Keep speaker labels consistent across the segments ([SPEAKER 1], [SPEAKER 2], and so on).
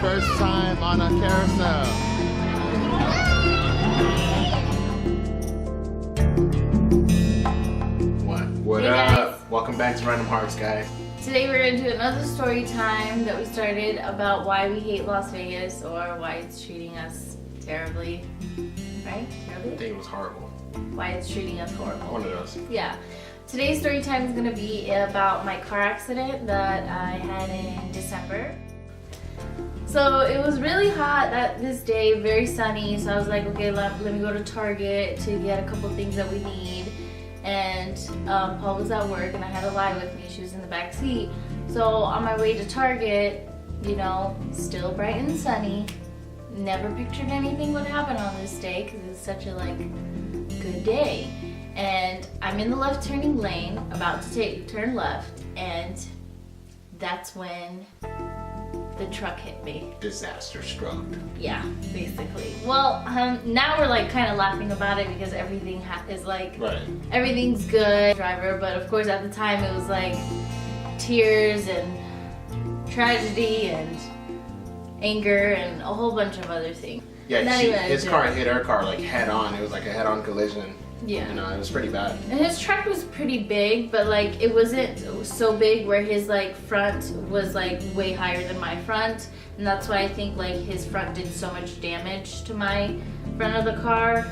[SPEAKER 1] first time on a carousel. What
[SPEAKER 2] Hey
[SPEAKER 1] up?
[SPEAKER 2] guys.
[SPEAKER 1] Welcome back to Random Hearts, guys.
[SPEAKER 2] Today we're going to do another story time that we started about why we hate Las Vegas, or why it's treating us terribly. Right?
[SPEAKER 1] I
[SPEAKER 2] Terribly?
[SPEAKER 1] think it was horrible.
[SPEAKER 2] Why it's treating us horrible.
[SPEAKER 1] One of those.
[SPEAKER 2] Yeah. Today's story time is going to be about my car accident that I had in December. So it was really hot this day, very sunny, so I was like, okay, let me go to Target to get a couple things that we need. And Paul was at work and I had Eli with me. She was in the back seat. So on my way to Target, you know, still bright and sunny. Never pictured anything would happen on this day because it's such a good day. And I'm in the left turning lane, about to turn left, and that's when the truck hit me.
[SPEAKER 1] Disaster struck.
[SPEAKER 2] Yeah, basically. Well, now we're kind of laughing about it because everything is
[SPEAKER 1] Right.
[SPEAKER 2] everything's good, driver. But of course, at the time, it was tears and tragedy and anger and a whole bunch of other things.
[SPEAKER 1] Yeah,
[SPEAKER 2] Not even
[SPEAKER 1] his
[SPEAKER 2] a
[SPEAKER 1] car
[SPEAKER 2] joke.
[SPEAKER 1] hit her car head on. It was like a head-on collision.
[SPEAKER 2] Yeah.
[SPEAKER 1] You know, it was pretty bad.
[SPEAKER 2] And his truck was pretty big, but it wasn't so big where his front was way higher than my front, and that's why I think his front did so much damage to my front of the car.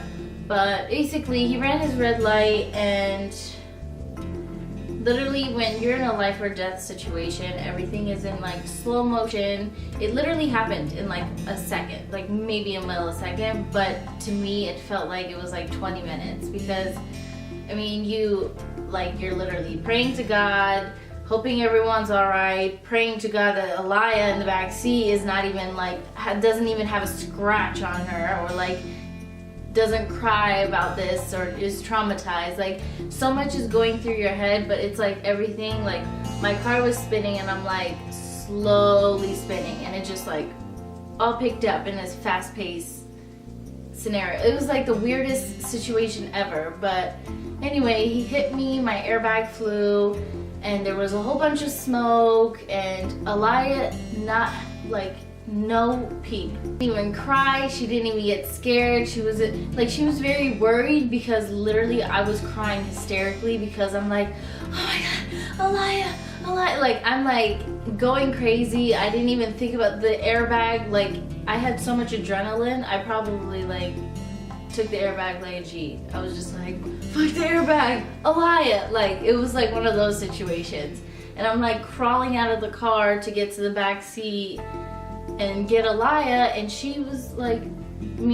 [SPEAKER 2] But basically, he ran his red light, and literally when you're in a life or death situation, everything is in slow motion. It literally happened in a second, maybe a millisecond, but to me it felt like it was 20 minutes because I mean you're literally praying to God, hoping everyone's all right, praying to God that Aliyah in the back seat is not even doesn't even have a scratch on her, or doesn't cry about this or is traumatized. So much is going through your head, but it's everything, my car was spinning and I'm slowly spinning, and it just all picked up in this fast-paced scenario. It was the weirdest situation ever. But anyway, he hit me, my airbag flew, and there was a whole bunch of smoke, and Aliyah no peep. Didn't even cry. She didn't even get scared. She was she was very worried because literally I was crying hysterically because I'm oh my God, Aliyah. I'm going crazy. I didn't even think about the airbag. I had so much adrenaline. I probably took the airbag like a G. I was just fuck the airbag, Aliyah. It was one of those situations. And I'm crawling out of the car to get to the back seat and get Aliyah, and she was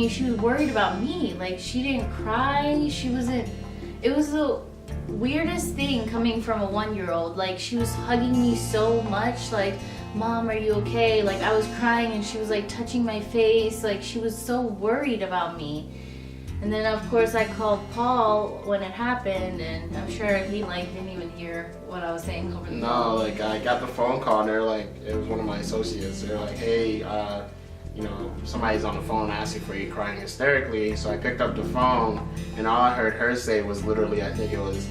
[SPEAKER 2] she was worried about me. She didn't cry. It was the weirdest thing coming from a 1-year-old. She was hugging me so much, Mom, are you okay? I was crying and she was touching my face. She was so worried about me. And then of course I called Paul when it happened, and I'm sure he didn't even hear what I was saying over the phone.
[SPEAKER 1] No, I got the phone call and they're it was one of my associates. They're hey, you know, somebody's on the phone asking for you, crying hysterically. So I picked up the phone and all I heard her say was literally, I think it was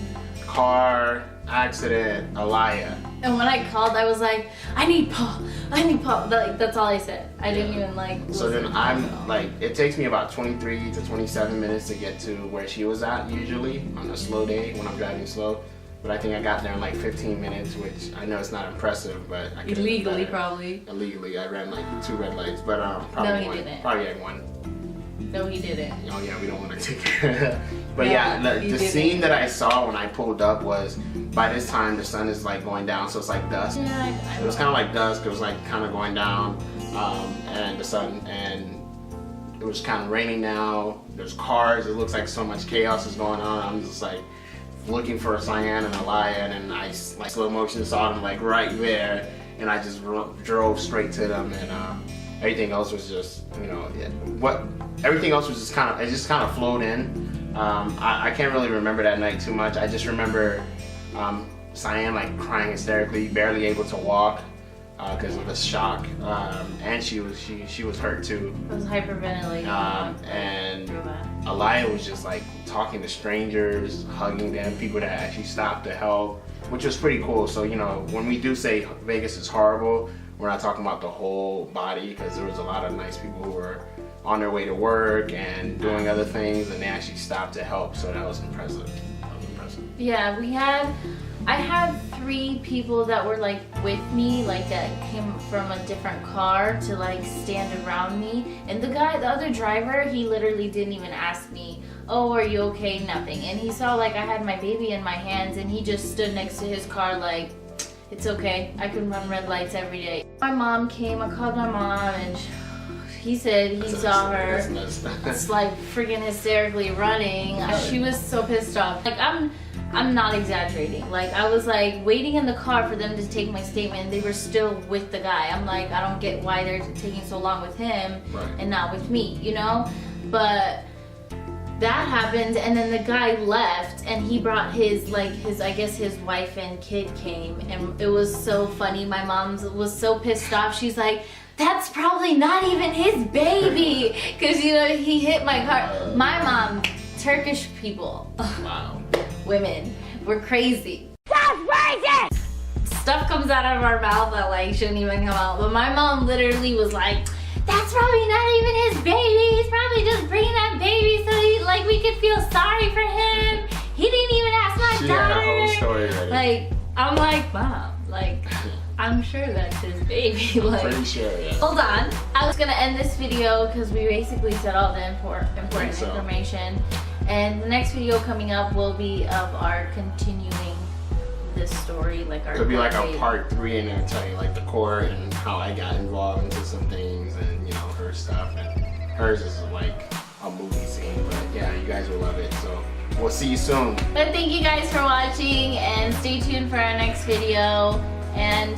[SPEAKER 1] car accident, Aliyah.
[SPEAKER 2] And when I called, I was I need Paul. That's all I said. I didn't even
[SPEAKER 1] So then
[SPEAKER 2] listen.
[SPEAKER 1] I'm it takes me about 23 to 27 minutes to get to where she was at usually on a slow day when I'm driving slow. But I think I got there in 15 minutes, which I know it's not impressive, but I could
[SPEAKER 2] Illegally, probably.
[SPEAKER 1] Illegally, I ran 2 red lights, but probably
[SPEAKER 2] No, he
[SPEAKER 1] one.
[SPEAKER 2] didn't.
[SPEAKER 1] Probably had 1.
[SPEAKER 2] No, he didn't.
[SPEAKER 1] Oh yeah, we don't want to take But
[SPEAKER 2] No,
[SPEAKER 1] yeah,
[SPEAKER 2] you
[SPEAKER 1] the
[SPEAKER 2] didn't.
[SPEAKER 1] scene that I saw when I pulled up was, by this time the sun is going down, so it's dusk.
[SPEAKER 2] Yeah,
[SPEAKER 1] It was kind of dusk. It was kind of going down, and the sun, and it was kind of raining now. There's cars. It looks like so much chaos is going on. I'm just looking for Cyan and Aliyah, and then I slow motion saw them right there, and I just drove straight to them, and everything else was just everything else was just kind of flowed in. I can't really remember that night too much. I just remember Cyan crying hysterically, barely able to walk because of the shock, and she was hurt too.
[SPEAKER 2] I was hyperventilating.
[SPEAKER 1] And Aliyah was just talking to strangers, hugging them, people that actually stopped to help. which was pretty cool. So you know, when we do say Vegas is horrible, we're not talking about the whole body, because there was a lot of nice people who were on their way to work and doing other things, and they actually stopped to help. So that was impressive.
[SPEAKER 2] Yeah, I had 3 people that were like with me, like that came from a different car to like stand around me. And the other driver, he literally didn't even ask me, oh, are you okay? Nothing. And he saw like I had my baby in my hands, and he just stood next to his car like, it's okay, I can run red lights every day. My mom came, I called my mom, and he said he saw her. It's like freaking hysterically running. She was so pissed off. Like I'm not exaggerating. Like I was like waiting in the car for them to take my statement. They were still with the guy. I'm like, I don't get why they're taking so long with him and not with me, you know? But that happened, and then the guy left, and he brought his I guess his wife and kid came, and it was so funny. My mom was so pissed off. She's like, that's probably not even his baby, because you know he hit my car. My mom, Turkish people,
[SPEAKER 1] Wow.
[SPEAKER 2] women, we're crazy. That's crazy. Stuff comes out of our mouth that like shouldn't even come out. But my mom literally was like, that's probably not even his baby. He's probably just bringing that baby so we could feel sorry for him. He didn't even ask my daughter.
[SPEAKER 1] Had a whole story ready.
[SPEAKER 2] Like, I'm like, Mom, like, I'm sure that's his baby. Like,
[SPEAKER 1] Pretty sure, yeah.
[SPEAKER 2] hold on. I was gonna end this video because we basically said all the important information. And the next video coming up will be of our continuing this story, like our.
[SPEAKER 1] Could be like a part 3, and it'll tell you like the core and how I got involved into some things, and you know her stuff, and hers is like a movie scene. But yeah, you guys will love it. So we'll see you soon.
[SPEAKER 2] But thank you guys for watching, and stay tuned for our next video. And